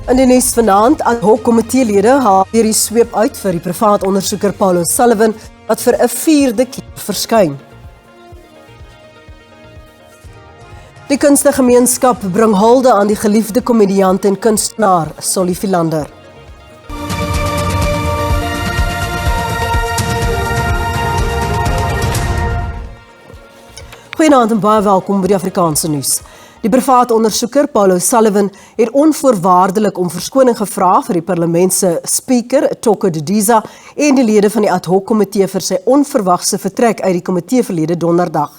In die nuus vanaand, ad hoc komiteelede haal weer die sweep uit vir die privaat ondersoeker Paul O'Sullivan wat vir 'n 4de keer verskyn. Die kunstegemeenskap bring hulde aan die geliefde komediant en kunstenaar Solly Philander. Goeienaand en baie welkom by die Afrikaanse nuus. Die privaat ondersoeker Paul O'Sullivan het onvoorwaardelik om verskoning gevra vir die parlement se speaker Toko Didiza en die lede van die ad hoc komitee vir sy onverwagse vertrek uit die komitee verlede donderdag.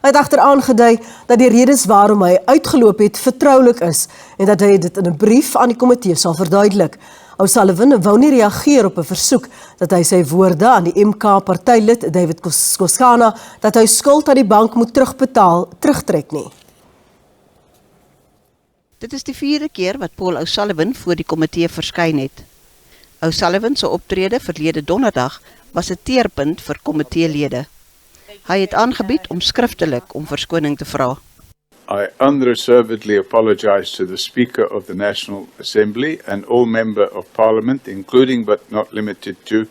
Hy het egter aangedui dat die redes waarom hy uitgeloop het vertroulik is en dat hy dit in 'n brief aan die komitee sal verduidelik. O'Sullivan wou nie reageer op 'n versoek dat hy sy woorde aan die MK partylid David Koskana dat hy skuld aan die bank moet terugtrek nie. Dit is die 4de keer wat Paul O'Sullivan voor die komitee verskyn het. O'Sullivan se optrede verlede donderdag was 'n teerpunt vir komiteelede. Hy het aangebied om skriftelik om verskoning te vra. I unreservedly apologize to the Speaker of the National Assembly and all Member of Parliament, including but not limited to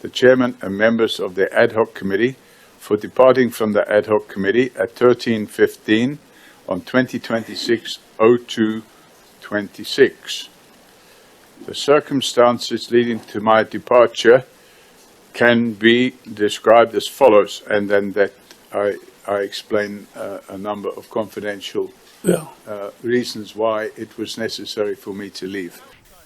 the Chairman and members of the Ad Hoc Committee, for departing from the Ad Hoc Committee at 13:15 on 2026-02-26. The circumstances leading to my departure can be described as follows, and then that I explain a number of confidential reasons why it was necessary for me to leave.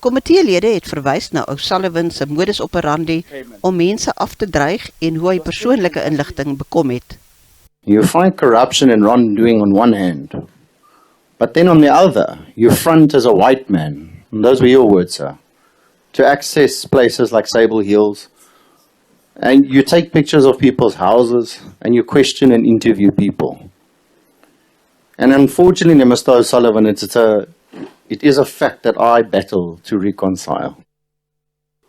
Komiteelede het verwys na O'Sullivan se modus operandi om mense af te dreig en hoe hy persoonlike inligting bekom het. You find corruption and wrongdoing on one hand, but then on the other, you front as a white man, and those were your words, sir, to access places like Sable Hills, and you take pictures of people's houses, and you question and interview people. And unfortunately, Mr. O'Sullivan, it is a fact that I battle to reconcile.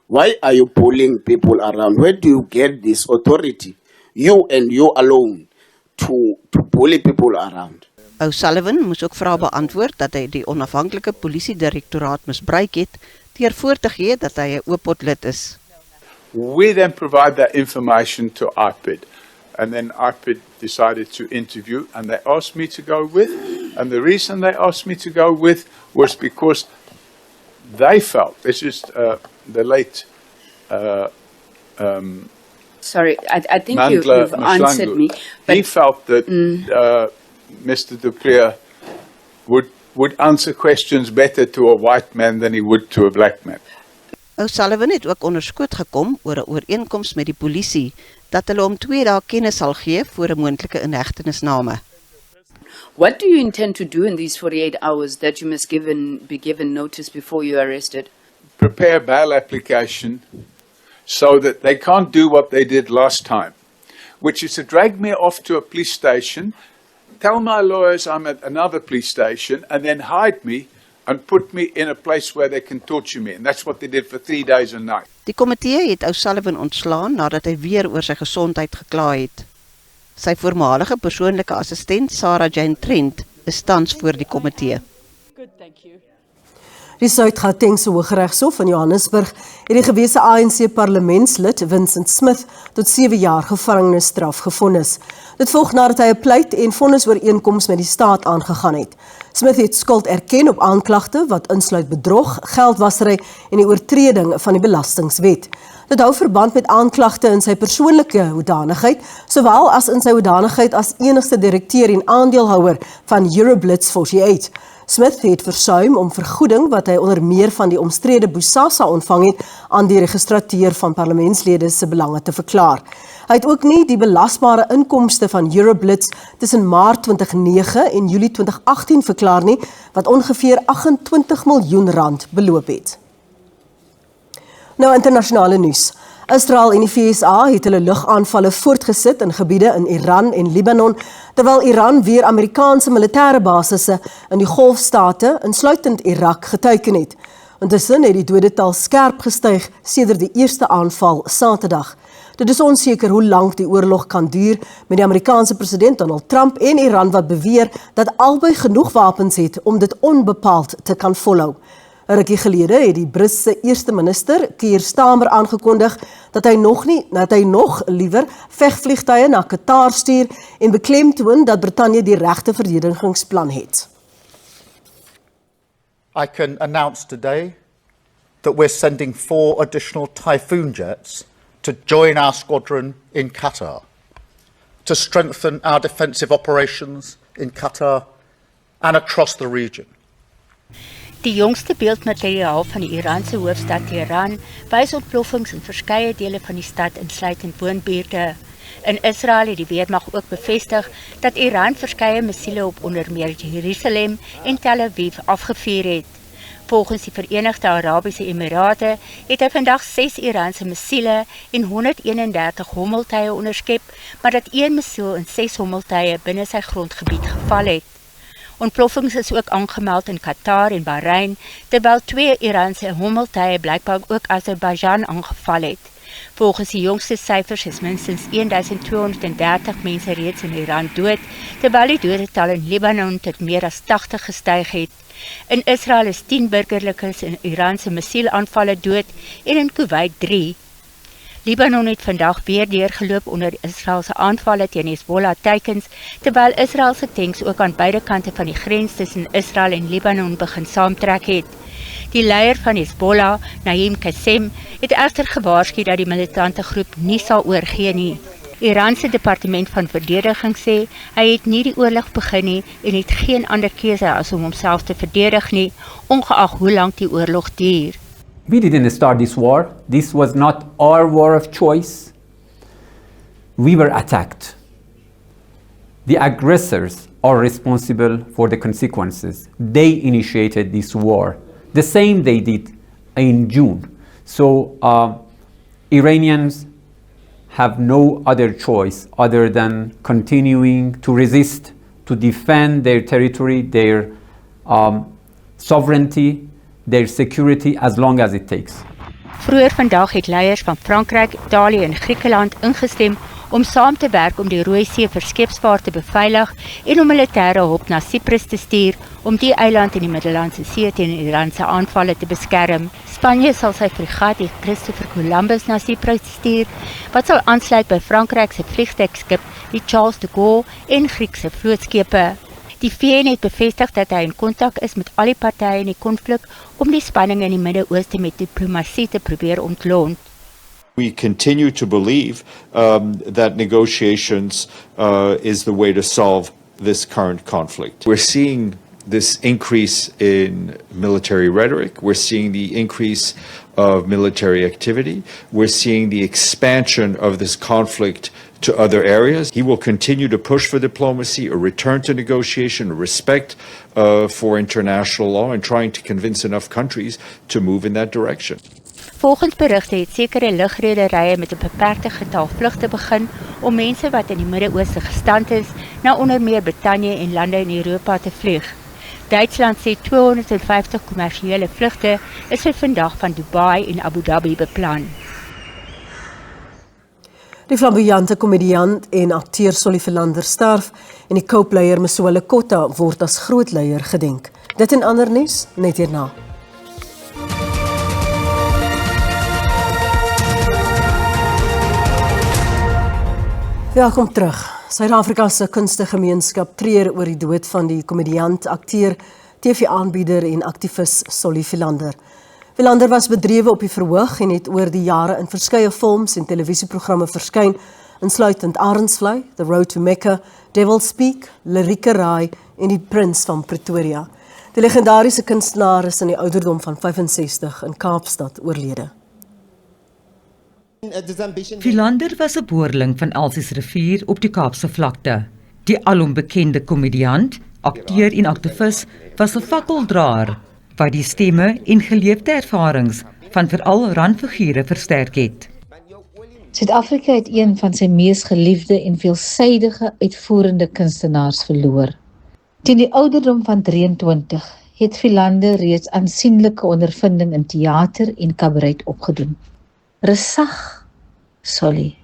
Why are you pulling people around? Where do you get this authority, you and you alone, to bully people around? O'Sullivan moes ook vrae beantwoord dat hy die onafhanklike polisiedirektoraat misbruik het deur voor te gee dat hy 'n Oopot lid is. We then provide that information to IPID, and then IPID decided to interview, and they asked me to go with, and the reason they asked me to go with was because they felt, this is the late Sorry, I think Mandla you've answered Mslangu. me. But He felt that Mr. Du Preez would answer questions better to a white man than he would to a black man. O'Sullivan het ook onder skoot gekom oor 'n ooreenkoms met die polisie dat hulle om 2 dae kennis sal gee voor 'n moontlike inhegtenisname. what do you intend to do in these 48 hours that you must be given notice before you're arrested? Prepare bail application so that they can't do what they did last time, which is to drag me off to a police station, tell my lawyers I'm at another police station, and then hide me and put me in a place where they can torture me. And that's what they did for 3 days and nights. Die komitee het O'Sullivan ontslaan nadat hy weer oor sy gesondheid gekla het. Sy voormalige persoonlike assistent, Sarah Jane Trent, is tans voor die komitee. Die Suid-Gautengse Hooggeregshof in Johannesburg het die gewese ANC parlementslid Vincent Smith tot 7 jaar gevangenisstraf gevonnis. Dit volg nadat hy 'n pleit en vonnisooreenkoms met die staat aangegaan het. Smith het skuld erken op aanklagte wat insluit bedrog, geldwasery en die oortreding van die belastingwet. Dit hou verband met aanklagte in sy persoonlike hoedanigheid, sowel as in sy hoedanigheid as enigste direkteur en aandeelhouer van Euroblitz 48. Smith het versuim om vergoeding wat hy onder meer van die omstrede Bosasa ontvang het aan die registrateur van parlementslede se belange te verklaar. Hy het ook nie die belasbare inkomste van Euroblitz tussen Maart 2009 en Julie 2018 verklaar nie, wat ongeveer 28 miljoen rand beloop het. Nou internasionale nuus. Israel en die VSA het hulle lugaanvalle voortgesit in gebiede in Iran en Libanon, terwyl Iran weer Amerikaanse militêre basisse in die Golfstate, insluitend Irak, geteiken het. Intussen het die dodetal skerp gestyg sedert die eerste aanval Saterdag. Dit is onseker hoe lank die oorlog kan duur met die Amerikaanse president Donald Trump en Iran wat beweer dat albei genoeg wapens het om dit onbepaald te kan volhou. 'n rukkie gelede het die Britse eerste minister, Keir Starmer, aangekondig dat hy nog liewer vegvliegtuie na Qatar stuur en beklemtoon dat Brittanje die regte verdedigingsplan het. I can announce today that we're sending 4 additional Typhoon jets to join our squadron in Qatar, to strengthen our defensive operations in Qatar and across the region. Die jongste beeldmateriaal van die Iraanse hoofstad Teheran wys ontploffings in verskeie dele van die stad insluitend woonbuurte. In Israel het die weermag ook bevestig dat Iran verskeie missiele op onder meer Jerusalem en Tel Aviv afgevuur het. Volgens die Verenigde Arabiese Emirate het hy vandag 6 Iraanse missiele en 131 hommeltuie onderskep, maar dat 1 missiel en 6 hommeltuie binne sy grondgebied geval het. Ontploffings is ook aangemeld in Qatar en Bahrein, terwyl 2 Iraanse hommeltuie blykbaar ook Azerbaijan aangeval het. Volgens die jongste syfers is minstens 1230 mense reeds in Iran dood, terwyl die dodetal in Libanon tot meer as 80 gestyg het. In Israel is 10 burgerlikes in Iranse missielaanvalle dood en in Kuwait 3. Libanon het vandag weer deurgeloop onder Israelse aanvalle teen Hezbollah teikens, terwyl Israelse tanks ook aan beide kante van die grens tussen Israel en Libanon begin saamtrek het. Die leier van Hezbollah, Naim Qassem, het egter gewaarsku dat die militante groep nie sal oorgee nie. Iranse departement van verdediging sê, hy het nie die oorlog begin nie en het geen ander keuse as om homself te verdedig nie, ongeag hoe lank die oorlog duur. We didn't start this war. This was not our war of choice. We were attacked. The aggressors are responsible for the consequences. They initiated this war. The same they did in June. So Iranians have no other choice other than continuing to resist, to defend their territory, their sovereignty, their security as long as it takes. Vroeër vandag het leiers van Frankryk, Italië en Griekeland ingestem om saam te werk om die Rooi See vir skeepsvaart te beveilig en om militêre hulp na Cyprus te stuur om die eiland in die Middellandse See teen Iranse aanvalle te beskerm. Spanje sal sy fregat die Christopher Columbus na Cyprus stuur, wat sal aansluit by Frankryk se vliegdekskip, die Charles de Gaulle en Griekse vlootskepe. Die VN het bevestig dat hy in kontak is met al die partye in die konflik om die spanning in die Midde-Ooste met diplomatie te probeer ontlont. We continue to believe that negotiations is the way to solve this current conflict. We're seeing this increase in military rhetoric. We're seeing the increase of military activity. We're seeing the expansion of this conflict to other areas. He will continue to push for diplomacy, a return to negotiation, a respect for international law, and trying to convince enough countries to move in that direction. Volgens berigte het sekere lugrederiye met 'n beperkte getal vlugte begin om mense wat in die Midde-Ooste gestrand is na onder meer Brittanje en lande in Europa te vlieg. Duitsland sê 250 kommersiële vlugte is vir vandag van Dubai en Abu Dhabi beplan. Die flamboyante komediant en akteur Solly Philander sterf en die Cope-leier Moswele Kota word as groot leier gedenk. Dit en ander nuus net hierna. Welkom terug. Suid-Afrika se kunstegemeenskap treur oor die dood van die komediant, akteur, TV-aanbieder en aktivis Solly Philander. Philander was bedrewe op die verhoog en het oor die jare in verskeie films en televisieprogramme verskyn, insluitend Arendsvlei, The Road to Mecca, Devil Speak, Lirieke Raai en Die Prins van Pretoria. Die legendariese kunstenaar is in die ouderdom van 65 in Kaapstad oorlede. Philander was 'n boerling van Elsies rivier op die Kaapse vlakte. Die alom bekende komediant, akteur en aktivis was 'n fakkeldraer wat die stemme en geleefde ervarings van veral randfigure versterk het. Suid-Afrika het een van sy mees geliefde en veelsidige uitvoerende kunstenaars verloor. Teen die ouderdom van 23 het Philander reeds aansienlike ondervinding in teater en kabaret opgedoen. Resag, Solly,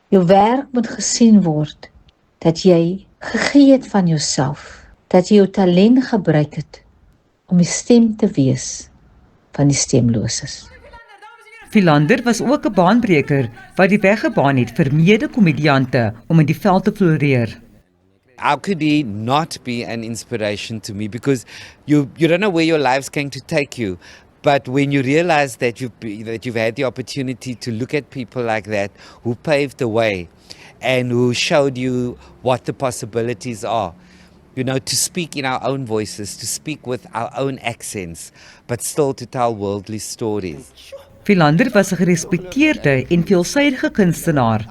jou werk moet gesien word, dat jy gegee het van jouself, dat jy jou talent gebruik het, om die stem te wees van die stemloses. Philander was ook 'n baanbreker wat die weg gebaan het vir mede-komediante om in die veld te floreer. How could he not be an inspiration to me? Because you don't know where your life's going to take you. But when you realize that you've had the opportunity to look at people like that who paved the way and who showed you what the possibilities are, you know, to speak in our own voices, to speak with our own accents, but still to tell worldly stories. Philander was 'n gerespekteerde en veelsidige kunstenaar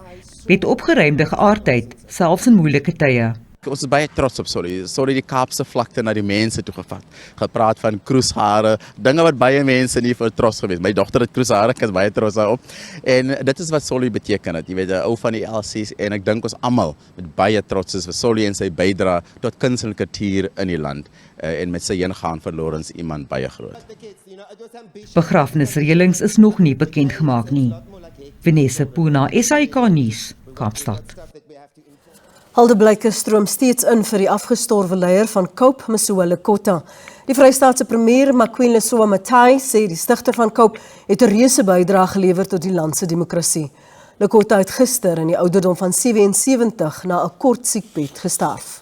met opgeruimde geaardheid, selfs in moeilike tye. Ons is baie trots op Solly. Solly die Kaapse vlakte na die mense toe gevat. Gepraat van kroeshare, dinge wat baie mense nie vir trots gewees. My dogter het kroeshare, ek is baie trots daarop. En dit is wat Solly beteken het. Jy weet, 'n ou van die LC's en ek dink ons almal met baie trots is vir Solly en sy bydra tot kuns en kultuur in die land. En met sy heengaan verloor ons iemand baie groot. Begrafnisreëlings is nog nie bekend gemaak nie. Vanessa Puna, SAK nuus, Kaapstad. Haldeblyke stroom steeds in vir die afgestorwe leier van COPE, Mosiuoa Lekota. Die Vrystaatse premier, Makwile Matai, sê die stigter van COPE het 'n reuse bydrae gelewer tot die land se demokrasie. Lekota het gister in die ouderdom van 77 na 'n kort siekbed gesterf.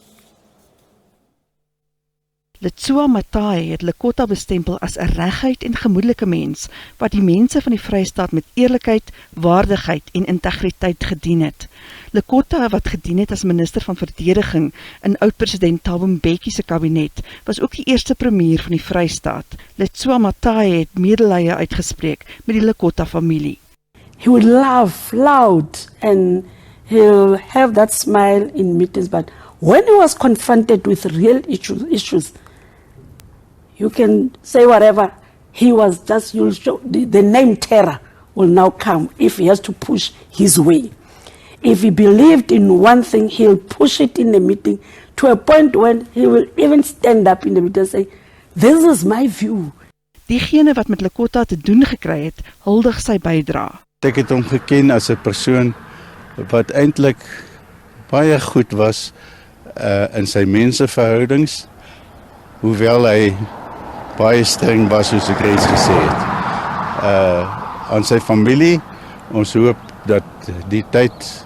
Mosiuoa Matai het Lekota bestempel as 'n reguit en gemoedelike mens wat die mense van die Vrystaat met eerlikheid, waardigheid en integriteit gedien het. Lekota, wat gedien het as minister van verdediging in oud-president Thabo Mbeki se kabinet, was ook die eerste premier van die Vrystaat. Mosiuoa Matai het medelee uitgespreek met die Lekota familie. He would laugh loud and he'll have that smile in meetings, but when he was confronted with real issues, you can say whatever, he was just, you'll show, the name terror will now come if he has to push his way. If he believed in one thing, he'll push it in the meeting to a point when he will even stand up in the meeting and say, this is my view. Diegene wat met Lekota te doen gekry het, huldig sy bydra. Ek het hom geken as 'n persoon wat eintlik baie goed was in sy menseverhoudings, hoewel hy baie streng was, soos ek reeds gesê het. Aan sy familie, ons hoop dat die tyd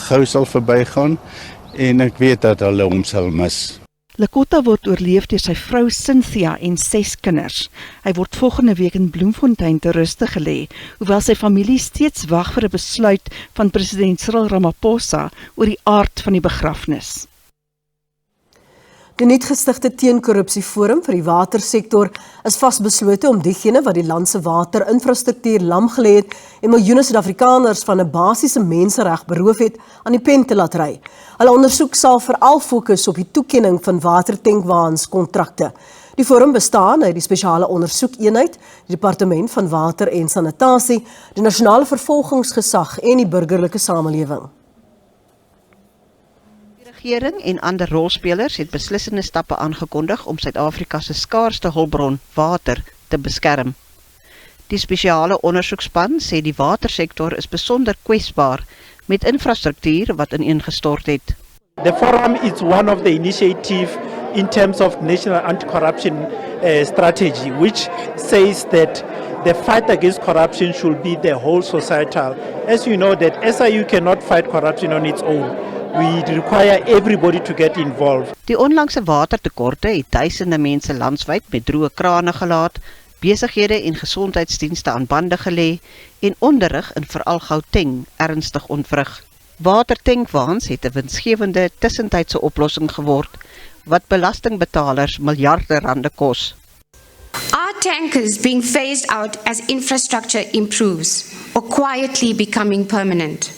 gou sal verbygaan en ek weet dat hulle hom sal mis. Lekota word oorleef deur sy vrou Cynthia en 6 kinders. Hy word volgende week in Bloemfontein te ruste gelê, hoewel sy familie steeds wag vir 'n besluit van president Cyril Ramaphosa oor die aard van die begrafnis. Die nuut gestigte teenkorrupsie forum vir die watersektor is vasbeslote om diegene wat die land se waterinfrastruktuur lam gelê het en miljoene Suid-Afrikaners van 'n basiese mensereg beroof het, aan die pen te laat ry. Hulle ondersoek sal veral fokus op die toekenning van watertankwaanskontrakte. Die forum bestaan uit die spesiale ondersoekeenheid, die Departement van Water en Sanitasie, die Nasionale Vervolgingsgesag en die burgerlike samelewing. Die regering en ander rolspelers het beslissende stappe aangekondig om Suid-Afrika se skaarsste hulpbron, water, te beskerm. Die spesiale ondersoekspan sê die watersektor is besonder kwesbaar met infrastruktuur wat ineengestort het. The forum is one of the initiative in terms of national anti-corruption strategy, which says that the fight against corruption should be the whole societal. As you know, that SIU cannot fight corruption on its own. We require everybody to get involved. Die onlangse watertekorte het duisende mense landwyd met droë krane gelaat, besighede en gesondheidsdienste aan bande gelê en onderrig in veral Gauteng ernstig ontwrig. Watertankwaans het 'n winsgewende tussentydse oplossing geword wat belastingbetalers miljarde rande kos. Are tankers being phased out as infrastructure improves or quietly becoming permanent?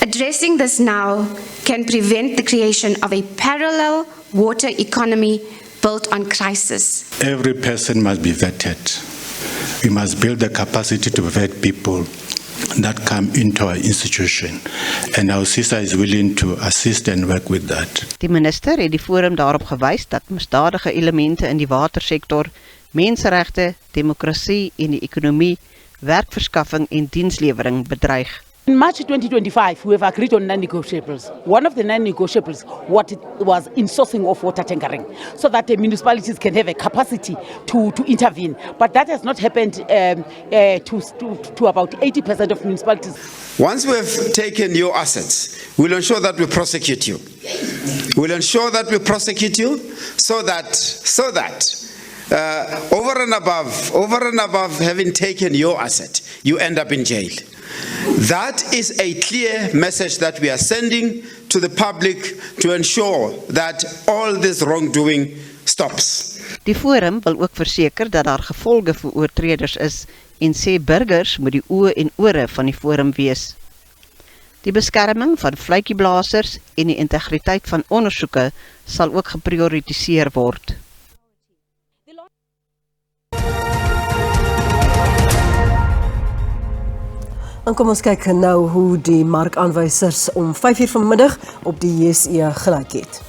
Addressing this now can prevent the creation of a parallel water economy built on crisis. Every person must be vetted. We must build the capacity to vet people that come into our institution, and our CISA is willing to assist and work with that. Die minister het die forum daarop gewys dat misdadige elemente in die watersektor, menseregte, demokrasie en die ekonomie, werkverskaffing en dienslewering bedreig. In March 2025, we have agreed on non-negotiables. One of the non-negotiables was insourcing of water tankering, so that the municipalities can have a capacity to intervene. But that has not happened to about 80% of municipalities. Once we have taken your assets, we'll ensure that we prosecute you. We'll ensure that we prosecute you so that over and above having taken your asset, you end up in jail. That is a clear message that we are sending to the public to ensure that all this wrongdoing stops. Die forum wil ook verseker dat daar gevolge vir oortreders is en sê burgers moet die oë en ore van die forum wees. Die beskerming van vletjieblasers en die integriteit van ondersoeke sal ook geprioritiseer word. En kom ons kyk nou hoe die markaanwysers om 5:00 vanmiddag op die JSE gelyk het.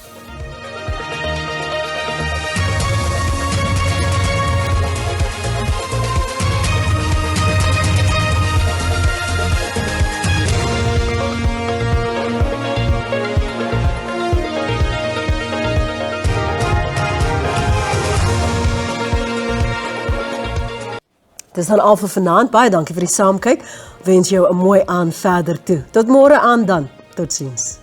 Dis dan al vir vanaand. Baie dankie vir die saamkyk. Wens jou 'n mooi aand verder toe. Tot môre aan dan. Totsiens.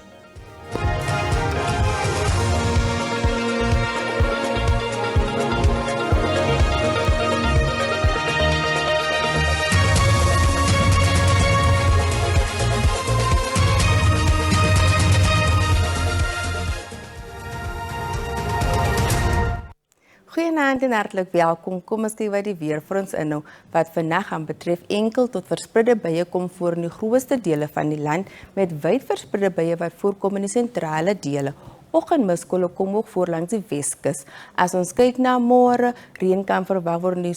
Goeienaand en hartlik welkom. Kom ons kyk wat die weer vir ons inhou wat vandag gaan betref enkel tot verspreide buie kom voor in die grootste dele van die land met wyd verspreide buie wat voorkom in die sentrale dele. Oggendmiskolle kom ook voor langs die Weskus. As ons kyk na môre, reën kan verwag word in die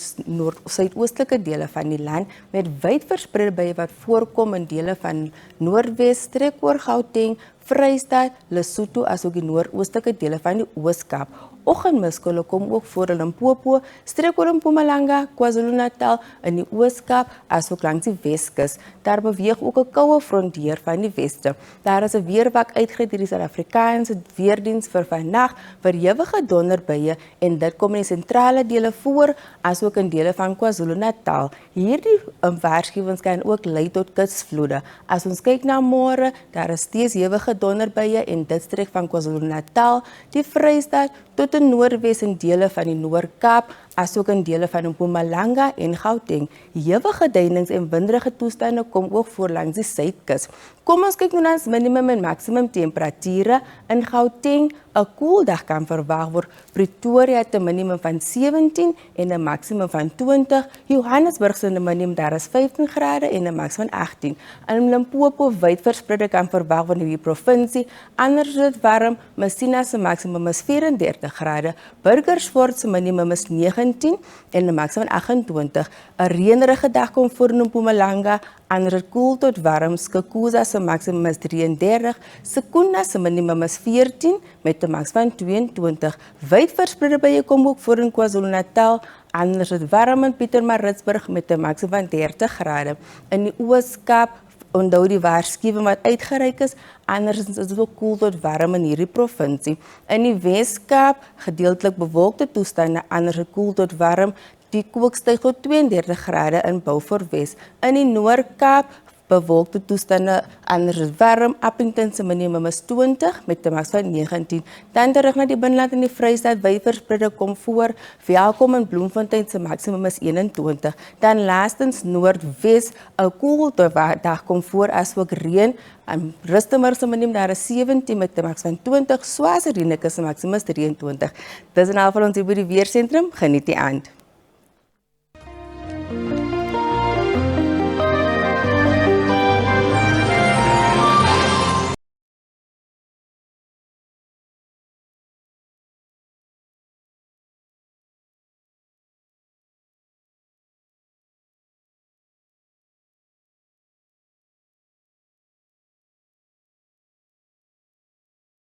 suidoostelike dele van die land met wyd verspreide buie wat voorkom in dele van Noordwes, streek oor Gauteng, Vrystaat, Lesotho asook die noordoostelike dele van die Oos-Kaap. Oggendmiskolle kom ook voor in Limpopo, streek oor Mpumalanga, KwaZulu-Natal in die Oos-Kaap asook langs die Weskus. Daar beweeg ook 'n koue front deur van die weste. Daar is 'n weerwak uitgegee deur die Suid-Afrikaanse weerdiens vir vandag vir ewige donderbuie en dit kom in die sentrale dele voor asook in dele van KwaZulu-Natal. Hierdie waarskuwings kan ook lei tot kusvloede. As ons kyk na môre, daar is steeds ewige donderbuie en dit strek van KwaZulu-Natal, die Vrystaat tot in Noordwes en dele van die Noord-Kaap, asook in dele van Mpumalanga en Gauteng. Ewige duinings en winderige toestande kom ook voor langs die suidkus. Kom ons kyk nou na ons minimum en maksimum temperature. In Gauteng 'n koeldag kan verwag word. Pretoria het 'n minimum van 17 en 'n maksimum van 20. Johannesburg se minimum daar is 15 grade en 'n maksimum van 18. In Limpopo wyd verspreide kan verwag word in die provinsie. Anders is dit warm. Messina se maksimum is 34 grade. Burgersfort se minimum is 19 en 'n maksimum van 28. 'n Reënerige dag kom voor in Mpumalanga. Anders is koel tot warm. Skukuza se maksimum is 33. Sekunda se minimum is 14 met 'n maks van 22. Wyd verspreide buie kom ook voor in KwaZulu-Natal. Anders is dit warm in Pietermaritzburg met 'n maks van 30 grade. In die Oos-Kaap onthou die waarskuwing wat uitgereik is. Anders is dit ook koel tot warm in hierdie provinsie. In die Wes-Kaap gedeeltelik bewolkte toestande. Anders is koel tot warm. Die kook styg tot 32 grade in Beaufort Wes. In die Noord-Kaap bewolkte toestande, anders is warm. Appington se minimum is 20 met 'n maks van 19. Dan terug na die binneland in die Vrystaat, wyd verspreide kom voor. Welkom in Bloemfontein se maksimum is 21. Dan laastens Noordwes, 'n koel dag kom voor asook reën. En Rustenburg se minimum daar is 17 met 'n maks van 20. Swaziland se maksimum is 23. Dis en al van ons hier by die weersentrum. Geniet die aand.